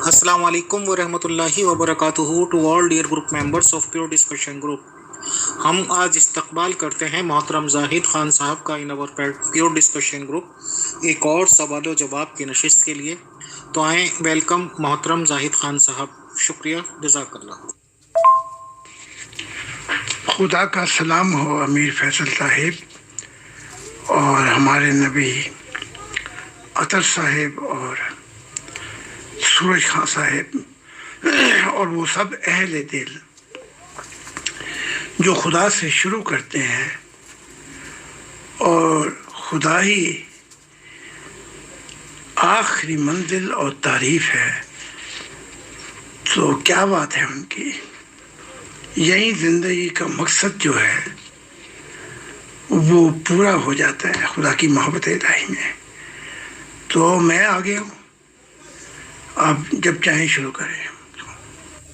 अस्सलाम वालेकुम वरहमतुल्लाहि वबरकातुहू to all dear group members of pure discussion group. हम आज इस्तकबाल करते हैं मोहतरम जाहिद खान साहब का इन अवर प्योर डिस्कशन ग्रुप एक और सवाल जवाब की नशिस्त के लिए। तो आए वेलकम मोहतरम जाहिद खान साहब, शुक्रिया, जज़ाकल्लाह। खुदा का सलाम हो अमीर फैसल साहिब और हमारे नबी अतर साहिब और सूरज खान साहिब और वो सब अहले दिल जो खुदा से शुरू करते हैं और खुदा ही आखिरी मंजिल और तारीफ है। तो क्या बात है उनकी, यही ज़िंदगी का मकसद जो है वो पूरा हो जाता है खुदा की मोहब्बत इलाही में। तो मैं आ गया हूँ, आप जब चाहें शुरू करें।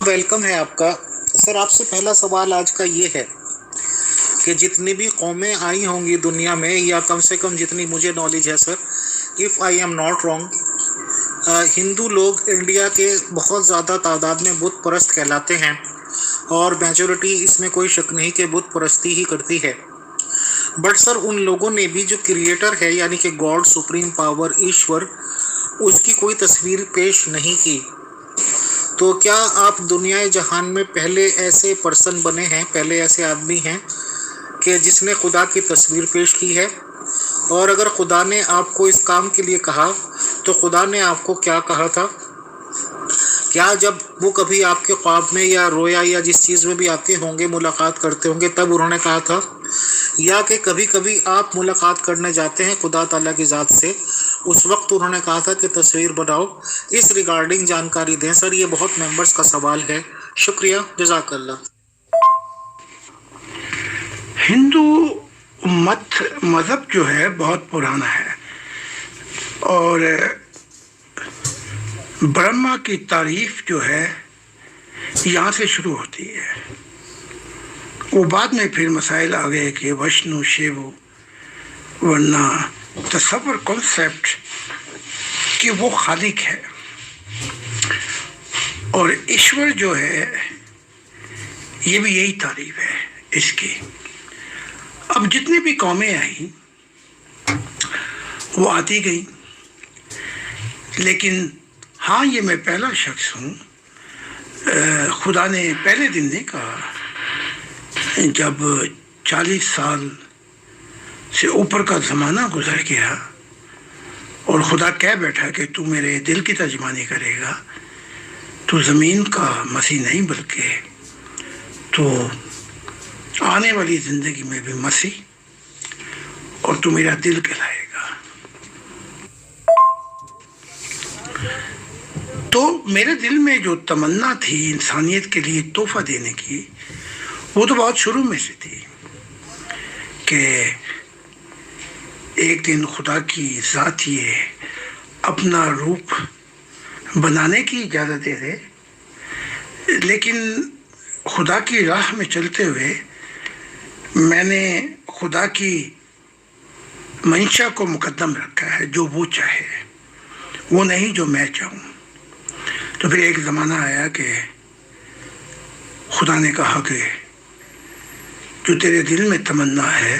वेलकम है आपका सर। आपसे पहला सवाल आज का ये है कि जितनी भी कौमें आई होंगी दुनिया में, या कम से कम जितनी मुझे नॉलेज है sir, if I am not wrong, Hindu लोग इंडिया के बहुत ज़्यादा तादाद में बुत परस्त कहलाते हैं और मेजॉरिटी इसमें कोई शक नहीं कि बुत परस्ती ही करती है। बट सर उन लोगों ने भी जो क्रिएटर है यानी कि गॉड, सुप्रीम पावर, ईश्वर, उसकी कोई तस्वीर पेश नहीं की। तो क्या आप दुनिया जहान में पहले ऐसे पर्सन बने हैं, पहले ऐसे आदमी हैं कि जिसने खुदा की तस्वीर पेश की है? और अगर खुदा ने आपको इस काम के लिए कहा तो खुदा ने आपको क्या कहा था? क्या जब वो कभी आपके ख्वाब में या रोया या जिस चीज़ में भी आते होंगे, मुलाकात करते होंगे, तब उन्होंने कहा था? या कि कभी कभी आप मुलाकात करने जाते हैं खुदा ताला की ज़ात से, उस वक्त उन्होंने कहा था कि तस्वीर बनाओ? इस रिगार्डिंग जानकारी दें सर, ये बहुत मेंबर्स का सवाल है। शुक्रिया, जज़ाकल्लाह। हिंदू मज़हब जो है बहुत पुराना है और ब्रह्मा की तारीफ जो है यहाँ से शुरू होती है। वो बाद में फिर मसाइल आ गए कि वैष्णु शिव, वरना तसव्वुर कॉन्सेप्ट कि वो खालिक है और ईश्वर जो है ये भी यही तारीफ है इसकी। अब जितनी भी कौमें आई वो आती गई, लेकिन हाँ, ये मैं पहला शख्स हूँ, खुदा ने पहले दिन नहीं कहा। जब 40 साल से ऊपर का ज़माना गुजर गया और खुदा कह बैठा कि तू मेरे दिल की तर्जमानी करेगा, तू ज़मीन का मसीह नहीं बल्कि तो आने वाली ज़िंदगी में भी मसीह, और तू मेरा दिल कहलाएगा। तो मेरे दिल में जो तमन्ना थी इंसानियत के लिए तोहफा देने की, वो तो बहुत शुरू में से थी कि एक दिन खुदा की ज़ात ये अपना रूप बनाने की इजाज़त दे दे। लेकिन खुदा की राह में चलते हुए मैंने खुदा की मंशा को मुकद्दम रखा है, जो वो चाहे, वो नहीं जो मैं चाहूँ। तो फिर एक ज़माना आया कि खुदा ने कहा कि जो तेरे दिल में तमन्ना है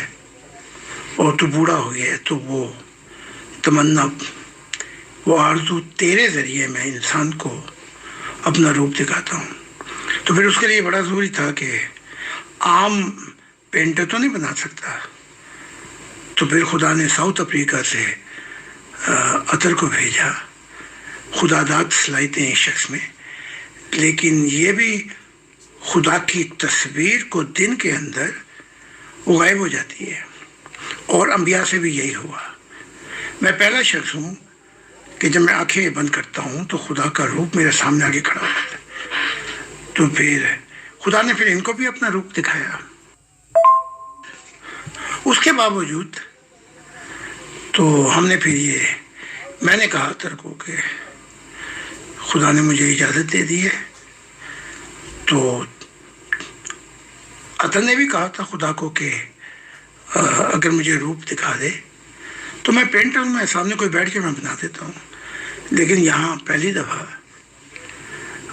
और तू बूढ़ा हो गया है, तो वो तमन्ना, वो आरज़ू तेरे ज़रिए मैं इंसान को अपना रूप दिखाता हूँ। तो फिर उसके लिए बड़ा ज़रूरी था कि आम पेंटर तो नहीं बना सकता। तो फिर खुदा ने साउथ अफ्रीका से अतर को भेजा। खुदादाद सलाहियतें इस शख्स में, लेकिन ये भी खुदा की तस्वीर को दिन के अंदर वो गायब हो जाती है, और अंबिया से भी यही हुआ। मैं पहला शख्स हूँ कि जब मैं आंखें बंद करता हूँ तो खुदा का रूप मेरे सामने आगे खड़ा होता है। तो फिर खुदा ने फिर इनको भी अपना रूप दिखाया। उसके बावजूद तो हमने फिर मैंने कहा अतर को कि खुदा ने मुझे इजाज़त दे दी है। तो अतर ने भी कहा था खुदा को कि अगर मुझे रूप दिखा दे तो मैं पेंटर में सामने कोई बैठ के मैं बना देता हूँ। लेकिन यहाँ पहली दफ़ा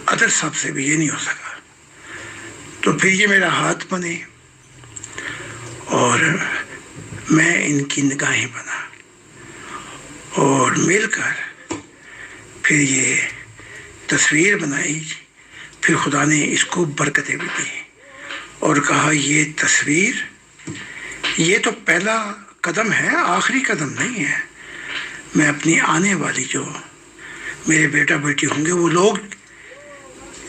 ادر صاحب سے بھی یہ نہیں ہو سکا. تو پھر یہ میرا ہاتھ بنے اور میں ان کی نگاہیں بنا اور مل کر پھر یہ تصویر بنائی. پھر خدا نے اس کو برکتیں بھی دی اور کہا یہ تصویر یہ تو پہلا قدم ہے، آخری قدم نہیں ہے. میں اپنی آنے والی جو میرے بیٹا بیٹی ہوں گے، وہ لوگ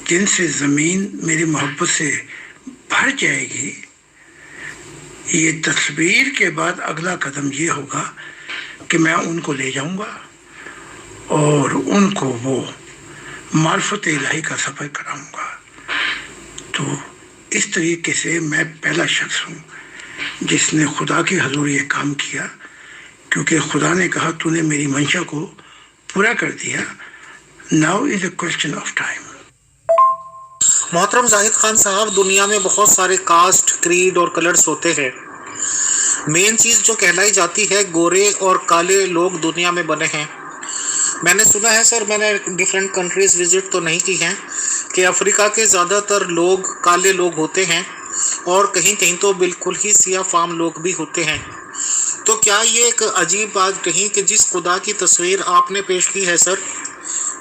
جن سے زمین میری محبت سے بھر جائے گی، یہ تصویر کے بعد اگلا قدم یہ ہوگا کہ میں ان کو لے جاؤں گا اور ان کو وہ معرفت الہی کا سفر کراؤں گا. تو اس طریقے سے میں پہلا شخص ہوں جس نے خدا کی حضور یہ کام کیا، کیونکہ خدا نے کہا تو نے میری منشا کو پورا کر دیا. Now is a question of time. محترم زاہد خان صاحب، دنیا میں بہت سارے کاسٹ، کریڈ اور کلرز ہوتے ہیں. مین چیز جو کہلائی جاتی ہے، گورے اور کالے لوگ دنیا میں بنے ہیں. میں نے سنا ہے سر، میں نے ڈیفرنٹ کنٹریز وزٹ تو نہیں کی ہیں، کہ افریقہ کے زیادہ تر لوگ کالے لوگ ہوتے ہیں اور کہیں کہیں تو بالکل ہی سیاہ فام لوگ بھی ہوتے ہیں. تو کیا یہ ایک عجیب بات کہیں کہ جس خدا کی تصویر آپ نے پیش کی ہے سر،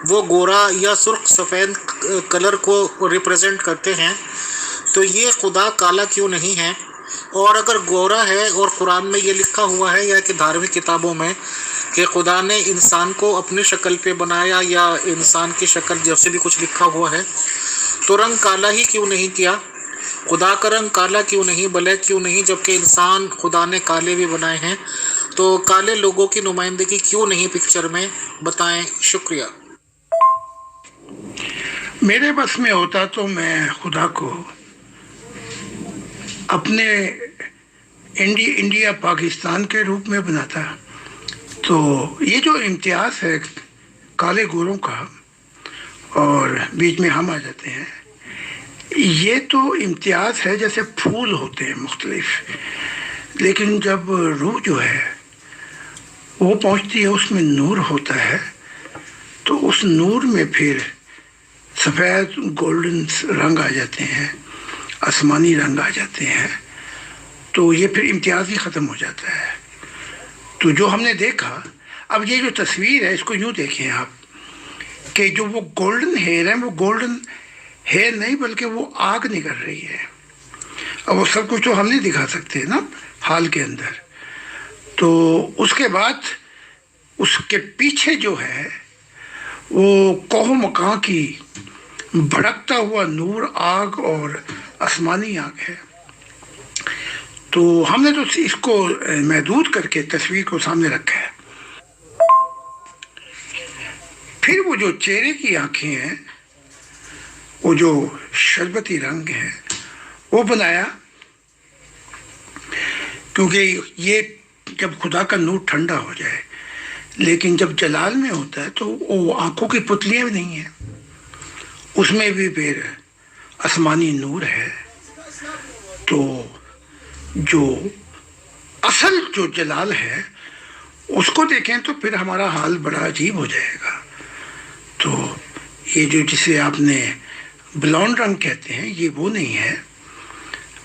وہ گورا یا سرخ سفید کلر کو ریپرزینٹ کرتے ہیں، تو یہ خدا کالا کیوں نہیں ہے؟ اور اگر گورا ہے اور قرآن میں یہ لکھا ہوا ہے یا کہ دھارمک کتابوں میں کہ خدا نے انسان کو اپنی شکل پہ بنایا یا انسان کی شکل جیسے بھی کچھ لکھا ہوا ہے، تو رنگ کالا ہی کیوں نہیں کیا؟ خدا کا رنگ کالا کیوں نہیں، بلیک کیوں نہیں، جبکہ انسان خدا نے کالے بھی بنائے ہیں؟ تو کالے لوگوں کی نمائندگی کیوں نہیں پکچر میں؟ بتائیں. شکریہ. میرے بس میں ہوتا تو میں خدا کو اپنے انڈیا پاکستان کے روپ میں بناتا. تو یہ جو امتیاز ہے کالے گوروں کا اور بیچ میں ہم آ جاتے ہیں، یہ تو امتیاز ہے جیسے پھول ہوتے ہیں مختلف، لیکن جب روح جو ہے وہ پہنچتی ہے، اس میں نور ہوتا ہے، تو اس نور میں پھر سفید گولڈن رنگ آ جاتے ہیں، آسمانی رنگ آ جاتے ہیں. تو یہ پھر امتیاز ہی ختم ہو جاتا ہے. تو جو ہم نے دیکھا، اب یہ جو تصویر ہے اس کو یوں دیکھیں آپ کہ جو وہ گولڈن ہیئر ہے، وہ گولڈن ہیئر نہیں بلکہ وہ آگ نکل رہی ہے. اب وہ سب کچھ تو ہم نہیں دکھا سکتے نا حال کے اندر. تو اس کے بعد اس کے پیچھے جو ہے وہ کوہ مکاں کی بھڑکتا ہوا نور، آگ اور آسمانی آگ ہے. تو ہم نے تو اس کو محدود کر کے تصویر کو سامنے رکھا ہے. پھر وہ جو چہرے کی آنکھیں ہیں، وہ جو شربتی رنگ ہے وہ بنایا، کیونکہ یہ جب خدا کا نور ٹھنڈا ہو جائے، لیکن جب جلال میں ہوتا ہے تو وہ آنکھوں کی پتلیاں بھی نہیں ہیں، اس میں بھی پھر آسمانی نور ہے. تو جو اصل جو جلال ہے اس کو دیکھیں تو پھر ہمارا حال بڑا عجیب ہو جائے گا. تو یہ جو جسے آپ نے بلونڈ رنگ کہتے ہیں، یہ وہ نہیں ہے،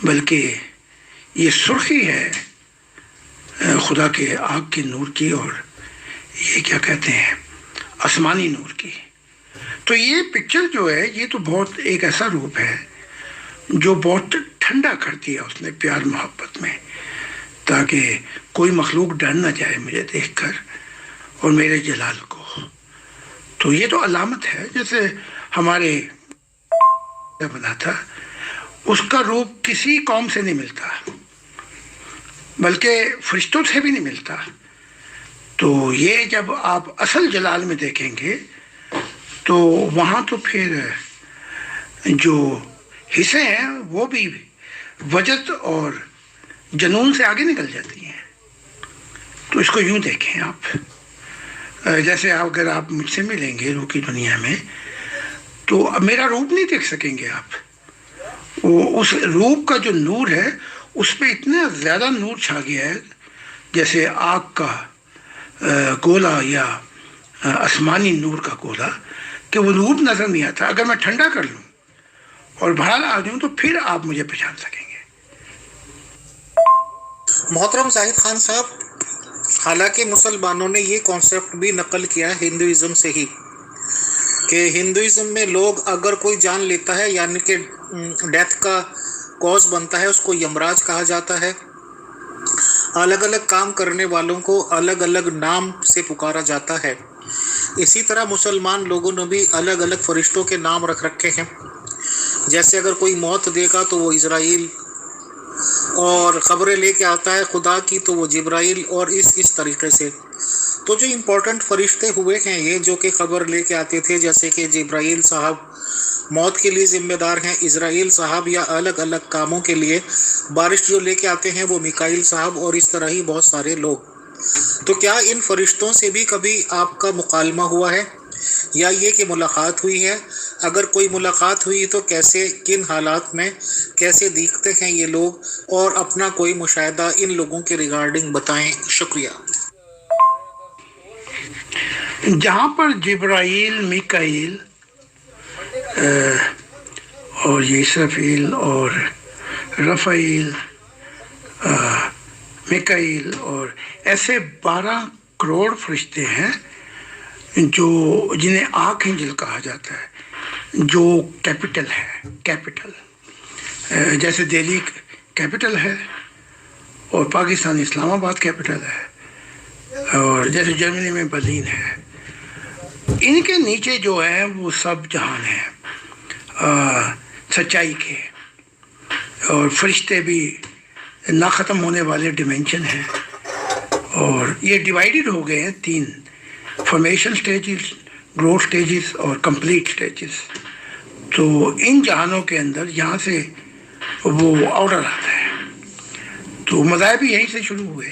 بلکہ یہ سرخی ہے خدا کے آگ کے نور کی، اور یہ کیا کہتے ہیں، آسمانی نور کی. تو یہ پکچر جو ہے یہ تو بہت ایک ایسا روپ ہے جو بہت ٹھنڈا کر دیا اس نے پیار محبت میں، تاکہ کوئی مخلوق ڈر نہ جائے مجھے دیکھ کر اور میرے جلال کو. تو یہ تو علامت ہے، جیسے ہمارے بنا تھا، اس کا روپ کسی قوم سے نہیں ملتا، بلکہ فرشتوں سے بھی نہیں ملتا. تو یہ جب آپ اصل جلال میں دیکھیں گے تو وہاں تو پھر جو حصے ہیں وہ بھی وجد اور جنون سے آگے نکل جاتی ہیں. تو اس کو یوں دیکھیں آپ، جیسے اگر آپ مجھ سے ملیں گے روح کی دنیا میں تو میرا روپ نہیں دیکھ سکیں گے آپ. وہ اس روپ کا جو نور ہے اس پہ اتنا زیادہ نور چھا گیا ہے، جیسے آگ کا گولا یا آسمانی نور کا گولا، کہ وہ نور نظر نہیں آتا. اگر میں ٹھنڈا کر لوں اور باہر آ جاؤں تو پھر آپ مجھے پہچان سکیں گے. محترم زاہد خان صاحب، حالانکہ مسلمانوں نے یہ کانسیپٹ بھی نقل کیا ہے ہندوازم سے ہی، کہ ہندوازم میں لوگ اگر کوئی جان لیتا ہے یعنی کہ ڈیتھ کا کوز بنتا ہے، اس کو یمراج کہا جاتا ہے. الگ الگ کام کرنے والوں کو الگ الگ نام سے پکارا جاتا ہے. اسی طرح مسلمان لوگوں نے بھی الگ الگ فرشتوں کے نام رکھ رکھے ہیں. جیسے اگر کوئی موت دے گا تو وہ اسرائیل، اور خبریں لے کے آتا ہے خدا کی تو وہ جبرائیل، اور اس طریقے سے. تو جو امپورٹنٹ فرشتے ہوئے ہیں یہ جو کہ خبر لے کے آتے تھے، جیسے کہ جبرائیل صاحب موت کے لیے ذمہ دار ہیں، اسرائیل صاحب یا الگ الگ کاموں کے لیے بارش جو لے کے آتے ہیں وہ میکائیل صاحب، اور اس طرح ہی بہت سارے لوگ. تو کیا ان فرشتوں سے بھی کبھی آپ کا مکالمہ ہوا ہے یا یہ کہ ملاقات ہوئی ہے؟ اگر کوئی ملاقات ہوئی تو کیسے، کن حالات میں، کیسے دیکھتے ہیں یہ لوگ، اور اپنا کوئی مشاہدہ ان لوگوں کے ریگارڈنگ بتائیں. شکریہ. جہاں پر جبرائیل، میکائیل اور اسرافیل اور رفائیل، میکائیل اور ایسے 12 کروڑ فرشتے ہیں جو جنہیں آرکھینجل کہا جاتا ہے، جو کیپٹل ہے. کیپٹل جیسے دہلی کیپٹل ہے اور پاکستان اسلام آباد کیپٹل ہے، اور جیسے جرمنی میں برلن ہے. ان کے نیچے جو ہے وہ سب جہان ہیں سچائی کے، اور فرشتے بھی نہ ختم ہونے والے ڈیمینشن ہیں. اور یہ ڈیوائیڈڈ ہو گئے ہیں 3 فارمیشن سٹیجز، گروتھ سٹیجز اور کمپلیٹ سٹیجز. تو ان جہانوں کے اندر یہاں سے وہ آرڈر آتا ہے. تو مذاہب بھی یہیں سے شروع ہوئے.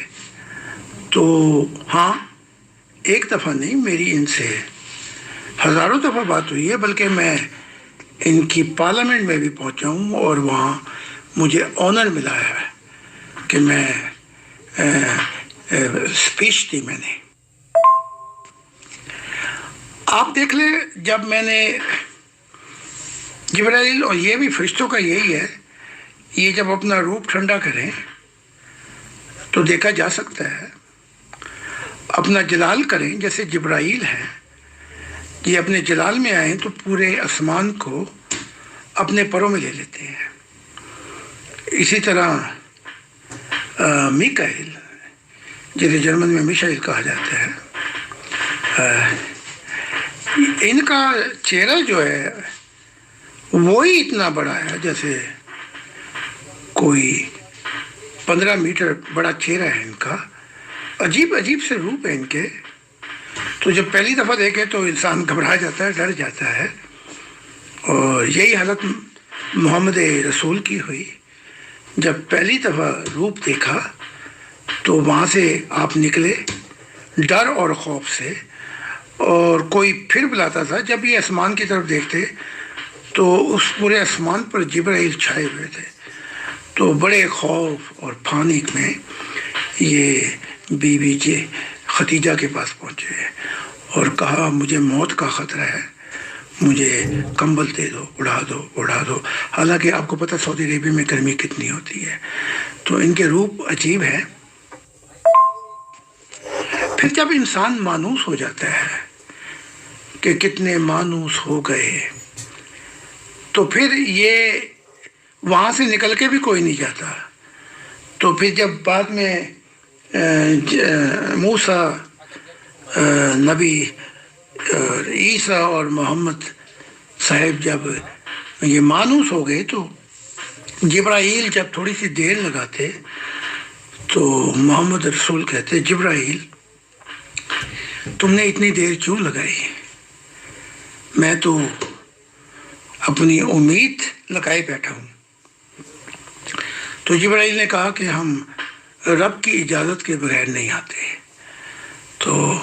تو ہاں، ایک دفعہ نہیں، میری ان سے ہزاروں دفعہ بات ہوئی ہے، بلکہ میں ان کی پارلیمنٹ میں بھی پہنچا ہوں اور وہاں مجھے آنر ملا ہے کہ میں اسپیچ دی میں نے. آپ دیکھ لیں، جب میں نے جبرائیل، اور یہ بھی فرشتوں کا یہی ہے، یہ جب اپنا روپ ٹھنڈا کریں تو دیکھا جا سکتا ہے. اپنا جلال کریں، جیسے جبرائیل ہے، یہ اپنے جلال میں آئیں تو پورے آسمان کو اپنے پروں میں لے لیتے ہیں. اسی طرح میکائیل، جسے جرمن میں میشائیل کہا جاتا ہے، ان کا چہرہ جو ہے وہی اتنا بڑا ہے جیسے کوئی 15 میٹر بڑا چہرہ ہے ان کا. عجیب عجیب سے روپ ہیں ان کے. تو جب پہلی دفعہ دیکھے تو انسان گھبرا جاتا ہے، ڈر جاتا ہے. اور یہی حالت محمد رسول کی ہوئی. جب پہلی دفعہ روپ دیکھا تو وہاں سے آپ نکلے ڈر اور خوف سے، اور کوئی پھر بلاتا تھا. جب یہ آسمان کی طرف دیکھتے تو اس پورے آسمان پر جبرائیل چھائے ہوئے تھے. تو بڑے خوف اور پانک میں یہ بی بی جی ختیجہ کے پاس پہنچے اور کہا مجھے موت کا خطرہ ہے، مجھے کمبل دے دو، اڑا دو اڑا دو. حالانکہ آپ کو پتہ سعودی عربیہ میں گرمی کتنی ہوتی ہے. تو ان کے روپ عجیب ہے. پھر جب انسان مانوس ہو جاتا ہے کہ کتنے مانوس ہو گئے، تو پھر یہ وہاں سے نکل کے بھی کوئی نہیں جاتا. تو پھر جب بعد میں موسیٰ نبی، عیسیٰ اور محمد صاحب جب یہ مانوس ہو گئے تو جبرائیل جب تھوڑی سی دیر لگاتے تو محمد رسول کہتے جبرائیل تم نے اتنی دیر کیوں لگائی؟ میں تو اپنی امید لگائے بیٹھا ہوں. تو جبرائیل نے کہا کہ ہم رب کی اجازت کے بغیر نہیں آتے. تو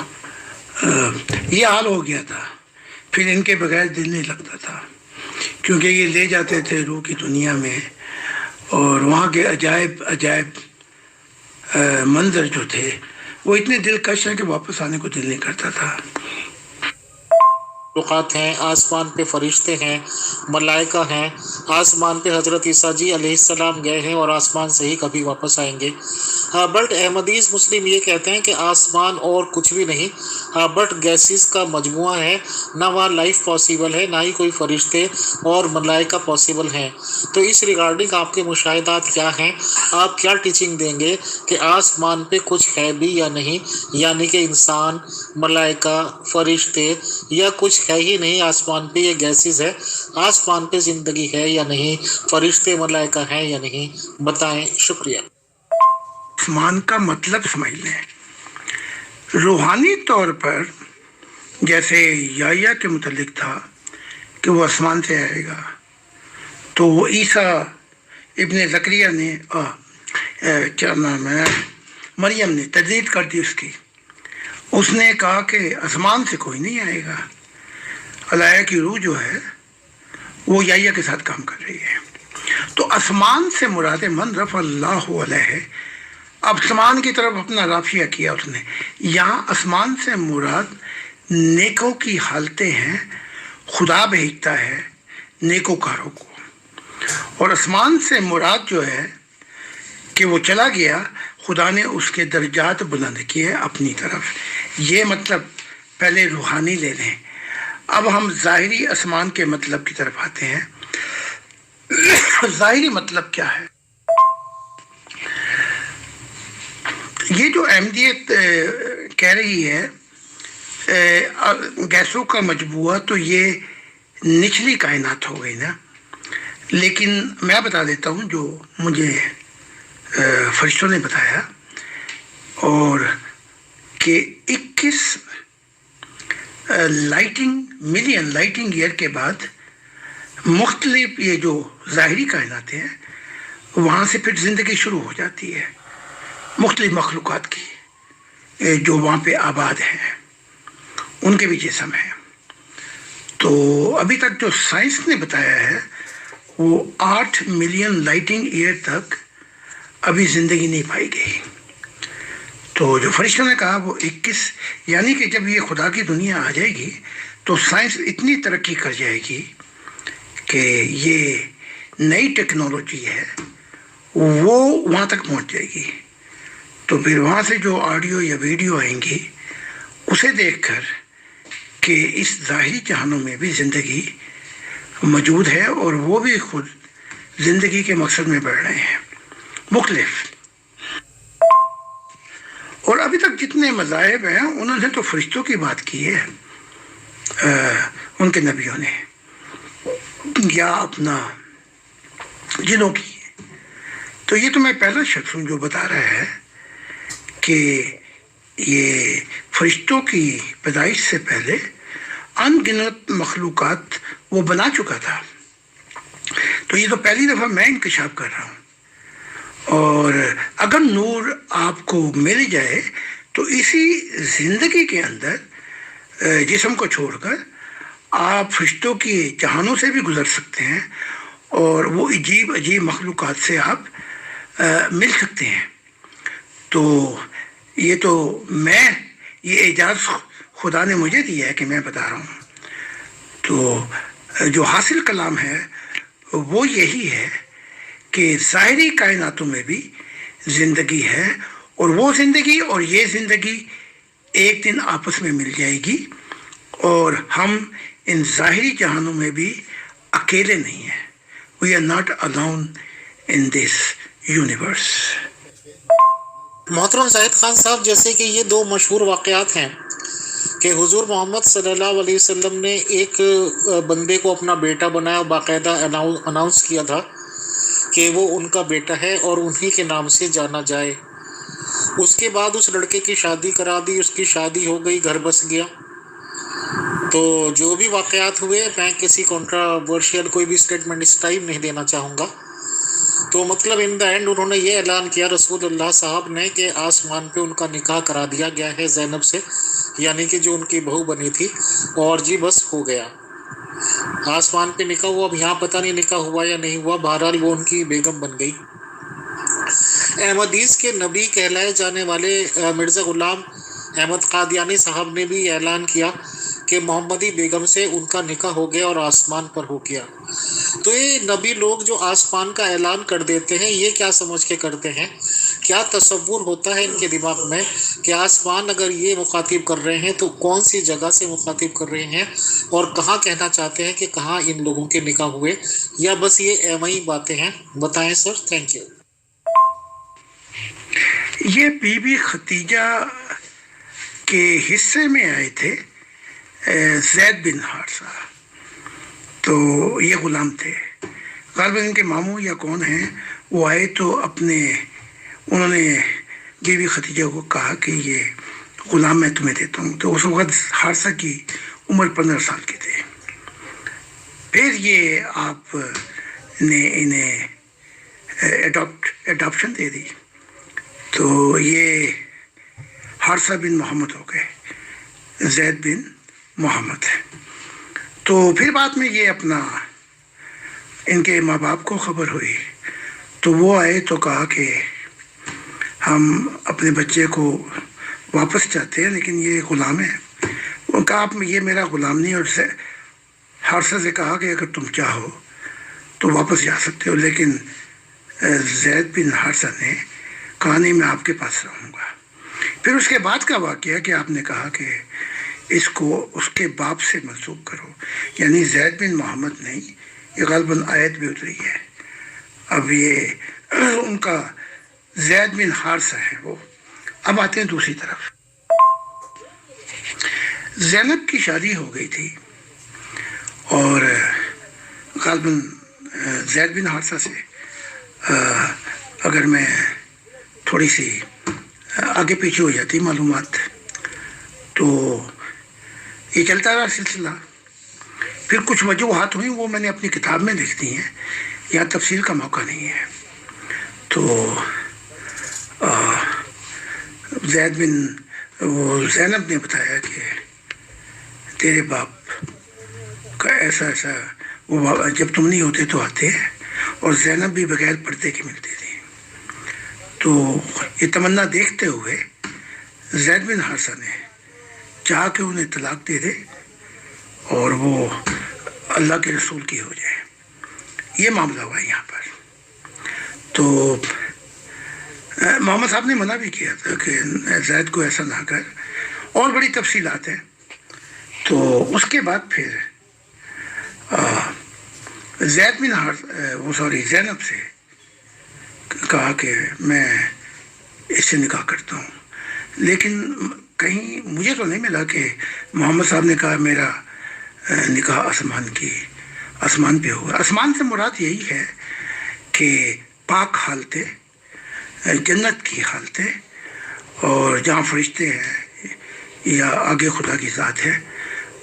یہ حال ہو گیا تھا. پھر ان کے بغیر دل نہیں لگتا تھا، کیونکہ یہ لے جاتے تھے روح کی دنیا میں، اور وہاں کے عجائب عجائب منظر جو تھے وہ اتنے دلکش ہیں کہ واپس آنے کو دل نہیں کرتا تھا. मखलूक़ात हैं, आसमान पे फरिश्ते हैं, मलाइका हैं, आसमान पे हज़रत ईसा जी अलैहिस्सलाम गए हैं और आसमान से ही कभी वापस आएंगे। बट अहमदीस मुस्लिम ये कहते हैं कि आसमान और कुछ भी नहीं, बट गैसेस का मजमुआ है, ना वहाँ लाइफ पॉसिबल है, ना ही कोई फरिश्ते और मलाइका पॉसिबल हैं। तो इस रिगार्डिंग आपके मुशाहिदात क्या हैं? आप क्या टीचिंग देंगे कि आसमान पे कुछ है भी या नहीं, यानी कि इंसान, मलाइका, फरिश्ते या कुछ है ही नहीं आसमान पे, ये गैसेस है, आसमान पे ज़िंदगी है या नहीं, फरिश्ते मलाइका हैं या नहीं, बताएं। शुक्रिया। आसमान का मतलब समझ लें। रूहानी तौर पर जैसे याह्या के मुतल्लिक था कि वो आसमान से आएगा, तो वो ईसा इब्ने ज़करिया ने क्या नाम है, मरियम ने तजदीद कर दी उसकी। उसने कहा कि आसमान से कोई नहीं आएगा, अलाया की रूह जो है वो याह्या के साथ काम कर रही है। तो आसमान से मुराद मन रफ़ा अल्लाहु अलैहि, अब आसमान की तरफ अपना राफिया किया उसने। यहाँ आसमान से मुराद नेकों की हालतें हैं, खुदा भेजता है नेकोकारों को। और आसमान से मुराद जो है कि वो चला गया, खुदा ने उसके दर्जात बुलंद किए अपनी तरफ। ये मतलब पहले रूहानी ले लें। अब हम ज़ाहिरी आसमान के मतलब की तरफ आते हैं। ज़ाहिरी मतलब क्या है? ये जो अहमदियत कह रही है गैसों का मजबूआ, तो ये निचली कायनात हो गई ना। लेकिन मैं बता देता हूँ जो मुझे फरिश्तों ने बताया, और कि 21 मिलियन लाइटिंग ईयर के बाद मुख्तलिफ ये जो ज़ाहिरी कायनातें हैं, वहाँ से फिर ज़िंदगी शुरू हो जाती है मुख्तलिफ मखलूक़ात की जो वहाँ पे आबाद हैं, उनके भी जिस्म हैं। तो अभी तक जो साइंस ने बताया है वो 8 मिलियन लाइटिंग ईयर तक अभी ज़िंदगी नहीं पाई गई। तो जो फरिश्तों ने कहा वो 21, यानी कि जब ये खुदा की दुनिया आ जाएगी तो साइंस इतनी तरक्की कर जाएगी कि ये नई टेक्नोलॉजी है वो वहाँ तक पहुँच जाएगी। तो फिर वहाँ से जो ऑडियो या वीडियो आएंगी उसे देखकर कि इस ज़ाहिरी जहानों में भी ज़िंदगी मौजूद है और वो भी खुद ज़िंदगी के मकसद में बढ़ रहे हैं मुख्तलिफ। और अभी तक जितने मज़ाहिब हैं उन्होंने तो फरिश्तों की बात की है, उनके नबियों ने, या अपना जिनों की। तो ये तो मैं पहला शख्स हूँ जो बता रहा है कि ये फरिश्तों की पैदाइश से पहले अनगिनत मखलूक़ात वो बना चुका था। तो ये तो पहली दफ़ा मैं इंकशाफ कर रहा हूँ। और अगर नूर आपको मिल जाए तो इसी ज़िंदगी के अंदर जिस्म को छोड़कर आप फरिश्तों की जहानों से भी गुज़र सकते हैं और वो अजीब अजीब मखलूक़ात से आप मिल सकते हैं। तो ये एजाज़ खुदा ने मुझे दिया है कि मैं बता रहा हूँ। तो जो हासिल कलाम है वो यही है कि ज़ाहिरी कायनातों में भी ज़िंदगी है, और वो ज़िंदगी और ये ज़िंदगी एक दिन आपस में मिल जाएगी, और हम इन ज़ाहिरी जहानों में भी अकेले नहीं हैं। We are not alone in this universe. मोहतरम जाहिद खान साहब, जैसे कि ये दो मशहूर वाक़यात हैं कि हुज़ूर मोहम्मद सल्लल्लाहु अलैहि वसल्लम ने एक बंदे को अपना बेटा बनाया, बाकायदा अनाउंस किया था कि वो उनका बेटा है और उन्हीं के नाम से जाना जाए। उसके बाद उस लड़के की शादी करा दी, उसकी शादी हो गई, घर बस गया। तो जो भी वाक़यात हुए, मैं किसी कंट्रोवर्शियल कोई भी स्टेटमेंट इस टाइम नहीं देना चाहूँगा। तो मतलब इन द एंड उन्होंने ये ऐलान किया रसूलुल्लाह साहब ने कि आसमान पे उनका निकाह करा दिया गया है ज़ैनब से, यानी कि जो उनकी बहू बनी थी, और जी बस हो गया, आसमान पे निकाह हुआ। अब यहाँ पता नहीं निकाह हुआ या नहीं हुआ, बहरहाल वो उनकी बेगम बन गई। अहमदीस के नबी कहलाए जाने वाले मिर्ज़ा ग़ुलाम अहमद कादियानी साहब ने भी ऐलान किया کہ मोहम्मदी बेगम से उनका निकाह हो गया और आसमान पर हो गया। तो ये नबी लोग जो आसमान का ऐलान कर देते हैं, ये क्या समझ के करते हैं? क्या तसव्वुर होता है इनके दिमाग में कि आसमान अगर ये मुखातिब कर रहे हैं तो कौन सी जगह से मुखातिब कर रहे हैं, और कहाँ कहना चाहते हैं कि कहाँ इन लोगों के निकाह हुए, या बस ये एवं बातें हैं? बताएं सर। Thank you. ये बीबी खतीजा के हिस्से में आए थे जैद बिन हारसा, तो ये गुलाम थे। गालिबन इनके मामू या कौन हैं वो आए तो उन्होंने बीबी खतीजा को कहा कि ये गुलाम मैं तुम्हें देता हूँ। तो उस वक्त हारसा की उम्र 15 साल की थी। फिर ये आप ने इन्हें एडॉप्शन दे दी, तो ये हारसा बिन मोहम्मद हो गए, जैद बिन मोहम्मद। तो फिर बाद में ये इनके माँ बाप को खबर हुई, तो वो आए तो कहा कि हम अपने बच्चे को वापस चाहते हैं, लेकिन ये गुलाम है। उनका आप ये मेरा गुलाम नहीं। और हारसा से कहा कि अगर तुम चाहो तो वापस जा सकते हो, लेकिन जैद बिन हारसा ने कहा नहीं, मैं आपके पास रहूँगा। फिर उसके बाद का वाक़या कि आपने कहा कि इसको उसके बाप से मंसूब करो, यानी जैद बिन मोहम्मद नहीं, ये गालिबन आयत भी उतरी है। अब ये उनका जैद बिन हारसा है वो। अब आते हैं दूसरी तरफ। ज़ैनब की शादी हो गई थी और गालिबन जैद बिन हारसा से अगर मैं थोड़ी सी आगे पीछे हो जाती मालूमात, तो ये चलता रहा सिलसिला। फिर कुछ वजूहात हुई, वो मैंने अपनी किताब में लिख दी हैं, यहाँ तफसील का मौका नहीं है। तो ज़ैनब ने बताया कि तेरे बाप का ऐसा वो जब तुम नहीं होते तो आते हैं, और ज़ैनब भी बगैर पर्दे की मिलती थी। तो ये तमन्ना देखते हुए ज़ैद बिन हारसा ने चाहा कि उन्हें तलाक दे दे और वो अल्लाह के रसूल की हो जाए। ये मामला हुआ यहाँ पर। तो मोहम्मद साहब ने मना भी किया था कि ज़ैद को ऐसा ना कर, और बड़ी तफसीलात हैं। तो उसके बाद फिर ज़ैनब से कहा कि मैं इससे निकाह करता हूँ, लेकिन कहीं मुझे तो नहीं मिला कि मोहम्मद साहब ने कहा मेरा निकाह आसमान पे होगा। आसमान से मुराद यही है कि पाक हालते, जन्नत की हालते, और जहाँ फरिश्ते हैं या आगे खुदा की ज़ात है,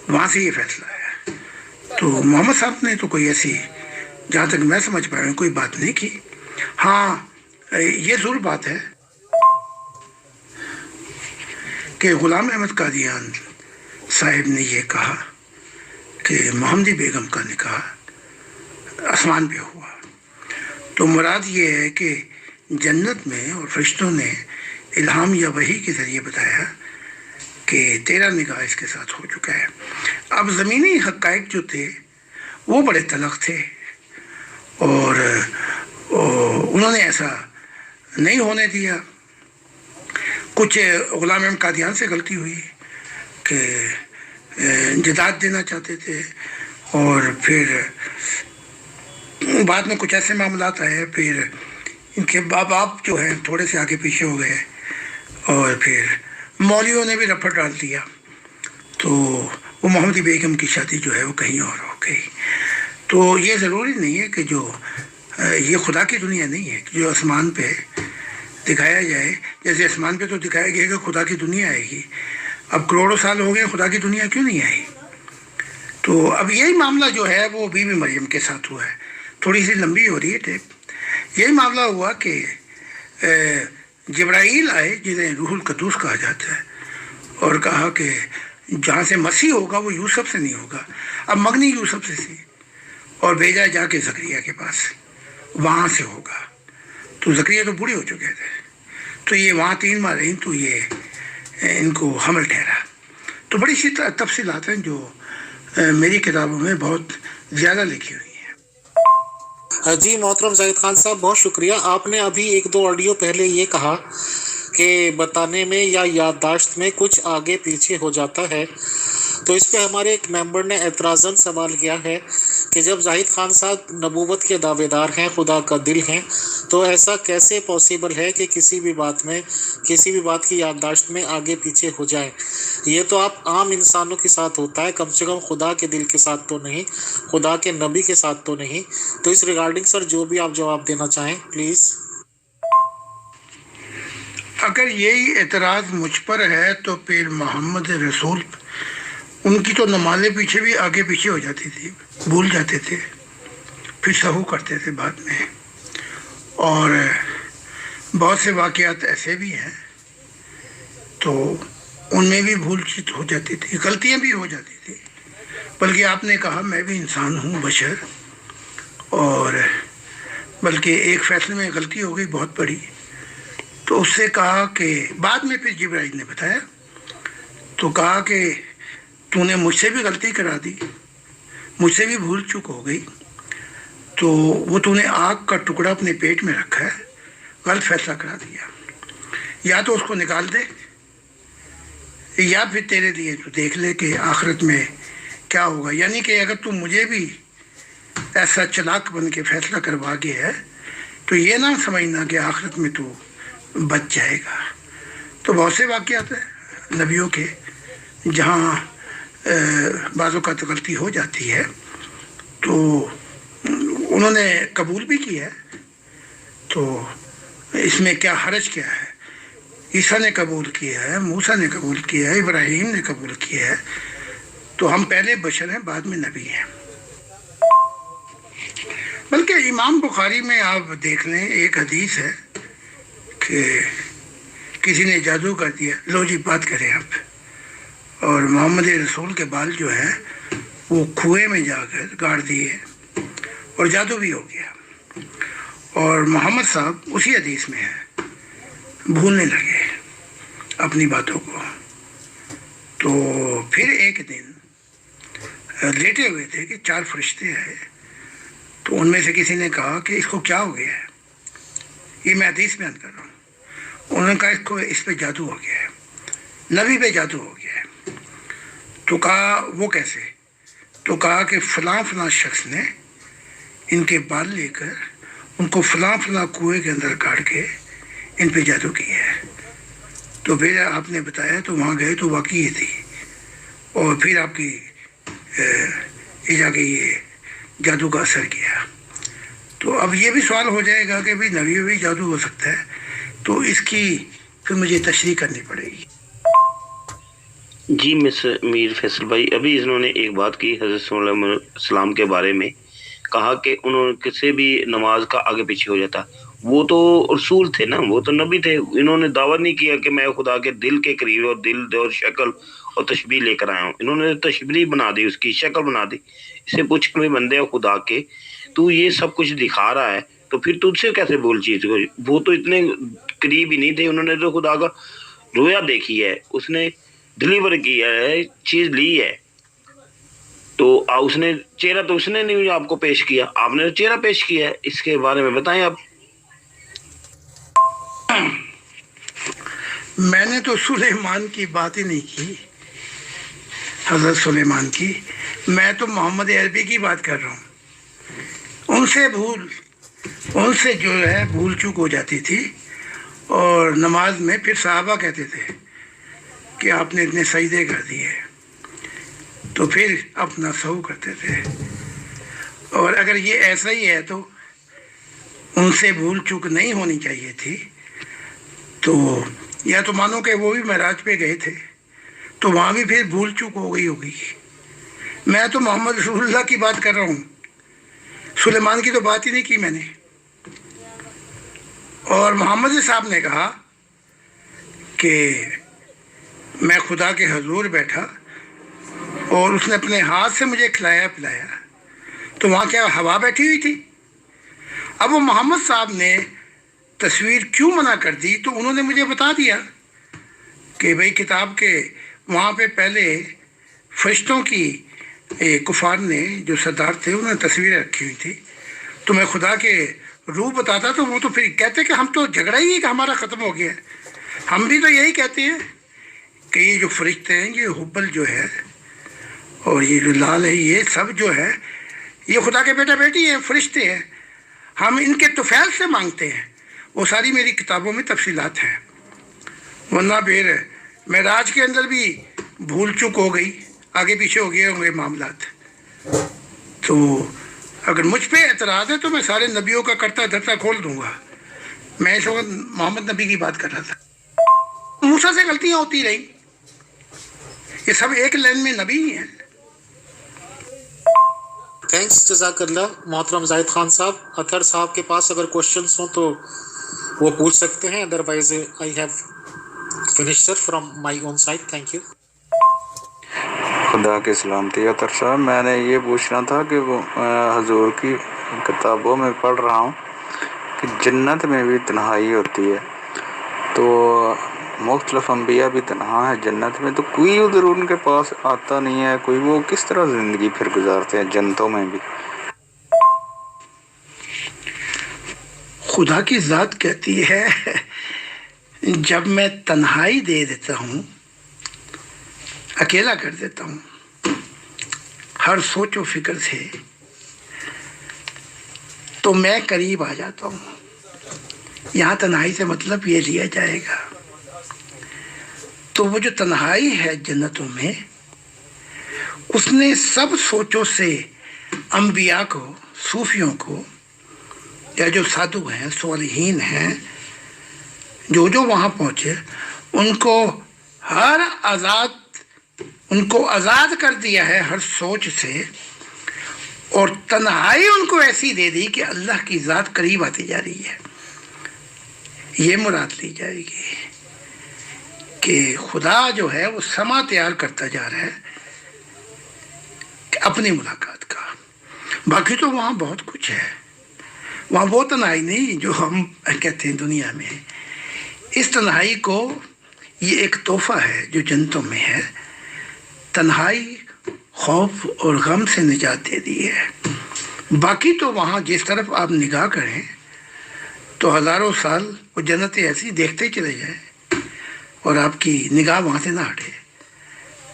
वहाँ से ये फैसला है। तो मोहम्मद साहब ने तो कोई ऐसी, जहाँ तक मैं समझ पाया, कोई बात नहीं की। हाँ, ये ज़रूर बात है कि ग़ुलाम अहमद कादियान साहिब ने ये कहा कि मोहम्मदी बेगम का निकाह आसमान पे हुआ। तो मुराद ये है कि जन्नत में और फरिश्तों ने इल्हाम या वही के ज़रिए बताया कि तेरा निकाह इसके साथ हो चुका है। अब ज़मीनी हक़ाइक़ जो थे वो बड़े तलख़ थे, और उन्होंने ऐसा नहीं होने दिया। कुछ ग़ुलाम अहमद कादियान से गलती हुई कि जदाद देना चाहते थे, और फिर बाद में कुछ ऐसे मामलात आए, फिर इनके बाप जो हैं थोड़े से आगे पीछे हो गए, और फिर मौलवियों ने भी रफड़ डाल दिया। तो वो मोहम्मदी बेगम की शादी जो है वो कहीं और हो गई। तो ये ज़रूरी नहीं है कि जो ये खुदा की दुनिया नहीं है कि जो आसमान पे दिखाया जाए। जैसे आसमान पे तो दिखाया गया कि खुदा की दुनिया आएगी, अब करोड़ों साल हो गए, खुदा की दुनिया क्यों नहीं आई? तो अब यही मामला जो है वो बीबी मरियम के साथ हुआ है। थोड़ी सी लंबी हो रही है टेप। यही मामला हुआ कि जिब्राइल आए, जिन्हें रूहुल कद्दूस कहा जाता है, और कहा कि जहाँ से मसीह होगा वो यूसुफ से नहीं होगा, अब मगनी यूसुफ से थी, और भेजा जाके ज़करिया के पास, वहाँ से होगा। तो ज़करिया तो बूढ़े हो चुके थे, तो ये वहाँ 3 माह रही, तो ये इनको हमल ठहरा। تو بڑی سی تفصیلات ہیں جو میری کتابوں میں بہت زیادہ لکھی ہوئی ہیں۔ جی محترم زاہد خان صاحب، بہت شکریہ۔ آپ نے ابھی ایک دو آڈیو پہلے یہ کہا کہ بتانے میں یا یادداشت میں کچھ آگے پیچھے ہو جاتا ہے، تو اس پہ ہمارے ایک ممبر نے اعتراضاً سوال کیا ہے کہ جب زاہد خان صاحب نبوت کے دعوے دار ہیں، خدا کا دل ہیں، تو ایسا کیسے پاسبل ہے کہ کسی بھی بات کی یادداشت میں آگے پیچھے ہو جائے؟ یہ تو آپ عام انسانوں کے ساتھ ہوتا ہے، کم سے کم خدا کے دل کے ساتھ تو نہیں، خدا کے نبی کے ساتھ تو نہیں۔ تو اس ریگارڈنگ سر جو بھی آپ جواب دینا چاہیں پلیز۔ اگر یہی اعتراض مجھ پر ہے تو پھر محمد رسول، ان کی تو نمازیں پیچھے بھی آگے پیچھے ہو جاتی تھی، بھول جاتے تھے، پھر سہو کرتے تھے بعد میں، اور بہت سے واقعات ایسے بھی ہیں تو ان میں بھی بھول چیت ہو جاتی تھی، غلطیاں بھی ہو جاتی تھی۔ بلکہ آپ نے کہا میں بھی انسان ہوں، بشر، اور بلکہ ایک فیصلے میں غلطی ہو گئی بہت بڑی، تو اس سے کہا کہ بعد میں پھر جبرائیل نے بتایا، تو کہا کہ تو نے مجھ سے بھی غلطی کرا دی، مجھ سے بھی بھول چک ہو گئی، تو وہ تو نے آگ کا ٹکڑا اپنے پیٹ میں رکھا ہے، غلط فیصلہ کرا دیا، یا تو اس کو نکال دے، یا پھر تیرے لیے تو دیکھ لے کہ آخرت میں کیا ہوگا۔ یعنی کہ اگر تو مجھے بھی ایسا چلاک بن کے فیصلہ کروا گیا ہے تو یہ نہ سمجھنا کہ آخرت میں تو بچ جائے گا۔ تو بہت سے واقعات ہیں نبیوں کے جہاں بعض اوقات غلطی ہو جاتی ہے، تو انہوں نے قبول بھی کیا ہے، تو اس میں کیا حرج کیا ہے؟ عیسیٰ نے قبول کیا ہے، موسیٰ نے قبول کیا ہے، ابراہیم نے قبول کیا ہے، تو ہم پہلے بشر ہیں، بعد میں نبی ہیں۔ بلکہ امام بخاری میں آپ دیکھ لیں، ایک حدیث ہے کہ کسی نے جادو کر دیا، لو جی بات کریں آپ، اور محمد رسول کے بال جو ہیں وہ کنویں میں جا کر گاڑ دیے اور جادو بھی ہو گیا، اور محمد صاحب اسی حدیث میں ہے بھولنے لگے اپنی باتوں کو۔ تو پھر ایک دن لیٹے ہوئے تھے کہ 4 فرشتے آئے، تو ان میں سے کسی نے کہا کہ اس کو کیا ہو گیا ہے، یہ میں حدیث بیان کر رہا ہوں۔ انہوں نے کہا اس پہ جادو ہو گیا ہے، نبی پہ جادو ہو گیا ہے۔ تو کہا وہ کیسے؟ تو کہا کہ فلاں فلاں شخص نے ان کے بال لے کر ان کو فلاں فلاں کنویں کے اندر گاڑ کے ان پہ جادو کیا ہے۔ تو پھر آپ نے بتایا، تو وہاں گئے تو واقعی یہ تھی، اور پھر آپ کی جا کے یہ جادو کا اثر کیا۔ تو اب یہ بھی سوال ہو جائے گا کہ بھئی نبی بھی جادو ہو سکتا ہے، تو اس کی پھر مجھے تشریح کرنی پڑے گی۔ جی میر فیصل بھائی، ابھی انہوں نے ایک بات کی حضرت صلی اللہ علیہ وسلم کے بارے میں، کہا کہ انہوں نے کسی بھی نماز کا آگے پیچھے ہو جاتا۔ وہ تو رسول تھے نا، وہ تو نبی تھے، انہوں نے دعویٰ نہیں کیا کہ میں خدا کے دل کے قریب اور دل اور شکل اور تشبیہ لے کر آیا ہوں۔ انہوں نے تشبیہ بنا دی، اس کی شکل بنا دی۔ اسے پوچھا بھی بندے خدا کے، تو یہ سب کچھ دکھا رہا ہے تو پھر تجھ سے کیسے بول چیز کو؟ وہ تو اتنے قریب ہی نہیں تھے، انہوں نے تو خدا کا رویا دیکھی ہے، اس نے ڈلیور کیا ہے، چیز لی ہے، تو اس نے چہرہ تو اس نے نہیں آپ کو پیش کیا، آپ نے چہرہ پیش کیا ہے۔ اس کے بارے میں بتائیں آپ۔ میں نے تو سلیمان کی بات ہی نہیں کی، حضرت سلیمان کی، میں تو محمد عربی کی بات کر رہا ہوں۔ ان سے جو ہے بھول چوک ہو جاتی تھی، اور نماز میں پھر صحابہ کہتے تھے کہ آپ نے اتنے سجدے کر دیے، تو پھر اپنا سہو کرتے تھے۔ اور اگر یہ ایسا ہی ہے تو ان سے بھول چوک نہیں ہونی چاہیے تھی، تو یا تو مانو کہ وہ بھی معراج پہ گئے تھے تو وہاں بھی پھر بھول چوک ہو گئی ہوگی۔ میں تو محمد رسول اللہ کی بات کر رہا ہوں، سلیمان کی تو بات ہی نہیں کی میں نے۔ اور محمد صاحب نے کہا کہ میں خدا کے حضور بیٹھا اور اس نے اپنے ہاتھ سے مجھے کھلایا پلایا، تو وہاں کیا ہوا بیٹھی ہوئی تھی؟ اب وہ محمد صاحب نے تصویر کیوں منع کر دی، تو انہوں نے مجھے بتا دیا کہ بھئی کتاب کے वहाँ पे पहले फरिश्तों की कुफार ने जो सरदार थे उन्होंने तस्वीरें रखी हुई थी, तो मैं खुदा के रूह बताता तो वो तो फिर कहते कि हम तो झगड़ा ही है कि हमारा ख़त्म हो गया है। हम भी तो यही कहते हैं कि ये जो फरिश्ते हैं, ये हुब्बल जो है और ये जो लाल है, ये सब जो है ये खुदा के बेटा बेटी हैं, फरिश्ते हैं। हम इनके तुफैल से मांगते हैं। वो सारी मेरी किताबों में तफसीलात हैं, वरना फिर मेराज के अंदर भी भूल चूक हो गई, आगे पीछे हो गए होंगे मामलात। तो अगर मुझ पे एतराज़ है तो मैं सारे नबियों का करता धरता खोल दूंगा। मैं इस वक्त मोहम्मद नबी की बात कर रहा था। मूसा से गलतियां होती रही, ये सब एक लाइन में नबी ही हैं। थैंक्स जज़ाकल्लाह मोहतरम जाहिद खान साहब। अतर साहब के पास अगर क्वेश्चंस हो तो वो पूछ सकते हैं, otherwise I have finished sir from my own side. Thank you. खुदा की सलामती अतर साहब, मैंने ये पूछना था कि वो हजूर की किताबों में पढ़ रहा हूँ कि जन्नत में भी तन्हाई होती है, तो मुख्तलिफ अम्बिया भी तन्हा है जन्नत में, तो कोई उधर उनके पास आता नहीं है, कोई वो किस तरह ज़िंदगी फिर गुजारते हैं जन्नतों में भी? खुदा की ज़ात कहती है जब मैं तन्हाई दे देता हूँ, अकेला कर देता हूँ हर सोच व फिक्र से, तो मैं करीब आ जाता हूँ। यहाँ तन्हाई से मतलब ये लिया जाएगा, तो वो जो तन्हाई है जन्नतों में, उसने सब सोचों से अंबिया को, सूफियों को, या जो साधु हैं, स्वालिहीन हैं, जो वहाँ पहुँचे, उनको आज़ाद कर दिया है हर सोच से, और तन्हाई उनको ऐसी दे दी कि अल्लाह की ज़ात करीब आती जा रही है। ये मुराद ली जाएगी कि खुदा जो है वो समा तैयार करता जा रहा है कि अपनी मुलाकात का। बाकी तो वहाँ बहुत कुछ है, वहाँ वो तन्हाई नहीं जो हम कहते हैं दुनिया में। इस तन्हाई को, ये एक तोहफा है जो जन्नतों में है। तन्हाई खौफ और गम से निजात दे दी है। बाकी तो वहाँ जिस तरफ आप निगाह करें तो हज़ारों साल वो जन्नतें ऐसी देखते चले जाएं और आपकी निगाह वहाँ से ना हटे,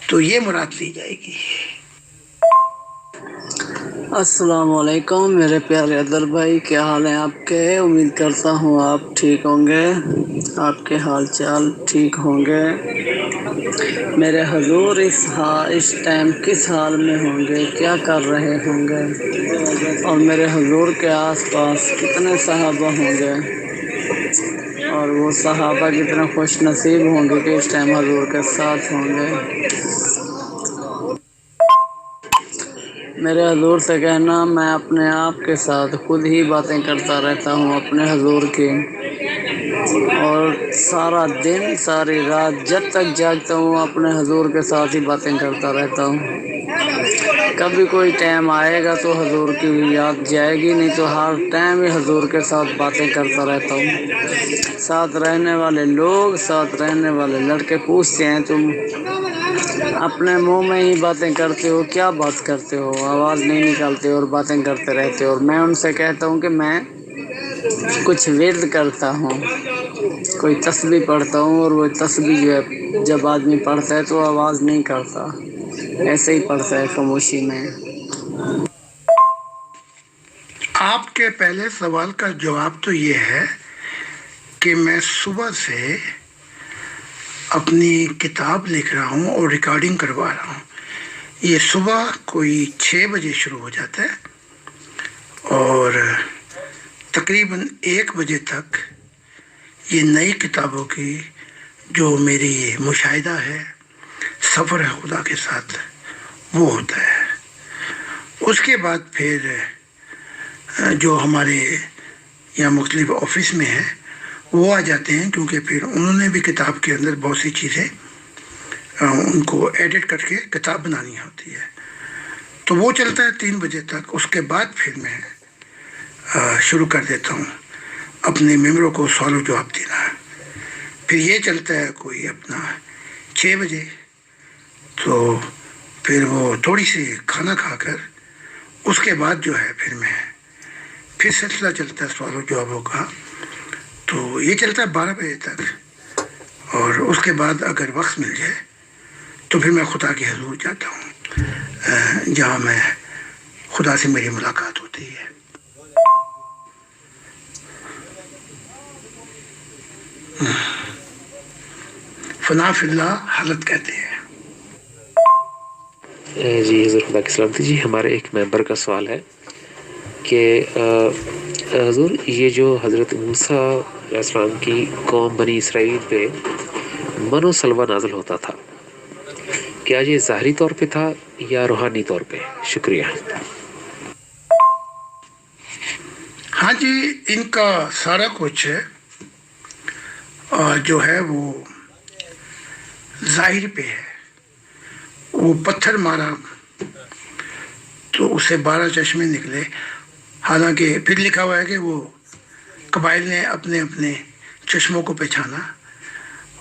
तो ये मुराद ली जाएगी। अस्सलाम वालेकुम मेरे प्यारे अदर भाई, क्या हाल है आपके? उम्मीद करता हूँ आप ठीक होंगे, आपके हाल चाल ठीक होंगे। मेरे हुजूर इस टाइम किस हाल में होंगे, क्या कर रहे होंगे, और मेरे हुजूर के आसपास कितने सहाबा होंगे, और वो सहाबा कितने खुश नसीब होंगे कि इस टाइम हुजूर के साथ होंगे। मेरे हुजूर से कहना, मैं अपने आप के साथ खुद ही बातें करता रहता हूँ अपने हुजूर की, और सारा दिन सारी रात जब तक जागता हूँ अपने हुजूर के साथ ही बातें करता रहता हूँ। कभी कोई टाइम आएगा तो हुजूर की याद जाएगी, नहीं तो हर टाइम ही हुजूर के साथ बातें करता रहता हूँ। साथ रहने वाले लोग, साथ रहने वाले लड़के पूछते हैं, तुम अपने मुंह में ही बातें करते हो, क्या बात करते हो, आवाज़ नहीं निकालते और बातें करते रहते हो। और मैं उनसे कहता हूँ कि मैं कुछ विर्द करता हूँ, कोई तस्बीह पढ़ता हूँ, और वो तस्बीह जो है जब आदमी पढ़ता है तो आवाज़ नहीं करता, ऐसे ही पढ़ता है खामोशी में। आपके पहले सवाल का जवाब तो ये है कि मैं सुबह से अपनी किताब लिख रहा हूँ और रिकॉर्डिंग करवा रहा हूँ। ये सुबह कोई 6 बजे शुरू हो जाता है और तकरीबन 1 बजे तक ये नई किताबों की जो मेरी मुशाहिदा है, सफ़र है खुदा के साथ, वो होता है। उसके बाद फिर जो हमारे यहाँ मुख्तलिफ ऑफिस में है वो आ जाते हैं, क्योंकि फिर उन्होंने भी किताब के अंदर बहुत सी चीज़ें उनको एडिट करके किताब बनानी होती है, तो वो चलता है 3 बजे तक। उसके बाद फिर मैं शुरू कर देता हूँ अपने मेम्बरों को सवाल जवाब देना। फिर ये चलता है कोई अपना 6 बजे, तो फिर वो थोड़ी सी खाना खाकर उसके बाद जो है फिर सिलसिला चलता है सवालों जवाबों का। तो ये चलता है 12 बजे तक, और उसके बाद अगर वक्त मिल जाए तो फिर मैं खुदा के हजूर जाता हूँ, जहाँ मैं खुदा से मेरी मुलाकात होती है। फना फिल्लाह हालत कहते हैं। जी हज़ूर खुदा की सलामती जी, हमारे एक मेंबर का सवाल है कि हज़ूर ये जो हज़रत मूसा अलैहिस्सलाम की कौम बनी इसराइल पे मनो सलवा नाज़िल होता था, क्या ये ज़ाहरी तौर पे था या रूहानी तौर पे? शुक्रिया। हाँ जी, इनका सारा कुछ जो है वो जाहिर पे है। वो पत्थर मारा तो उससे 12 चश्मे निकले, हालांकि फिर लिखा हुआ है कि वो कबाइल ने अपने अपने चश्मों को पहचाना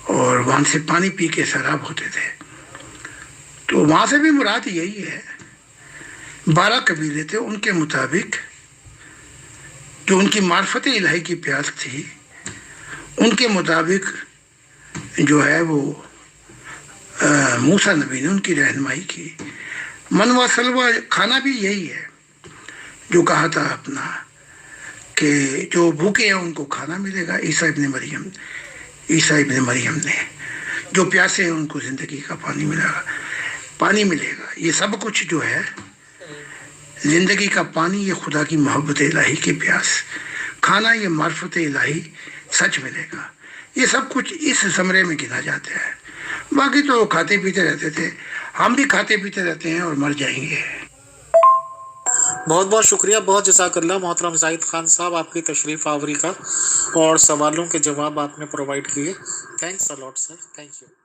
और वहाँ से पानी पी के सैराब होते थे। तो वहाँ से भी मुराद यही है, 12 कबीले थे, उनके मुताबिक जो उनकी मार्फत इलाही की प्यास थी, उनके मुताबिक जो है वो मूसा नबी ने उनकी रहनुमाई की। मनवा सलवा खाना भी यही है जो कहा था अपना कि जो भूखे हैं उनको खाना मिलेगा, ईसा इब्न मरियम ने, जो प्यासे हैं उनको ज़िंदगी का पानी मिलेगा। ये सब कुछ जो है ज़िंदगी का पानी, ये खुदा की मोहब्बत इलाही की प्यास, खाना ये मार्फत इलाही सच मिलेगा। ये सब कुछ इस ज़मरे में गिना जाता है। बाकी तो खाते पीते रहते थे, हम भी खाते पीते रहते हैं और मर जाएंगे। बहुत बहुत शुक्रिया, बहुत जज़ाकल्लाह मोहतरम जाहिद खान साहब, आपकी तशरीफ़ आवरी का और सवालों के जवाब आपने प्रोवाइड किए। Thanks a lot sir, thank you.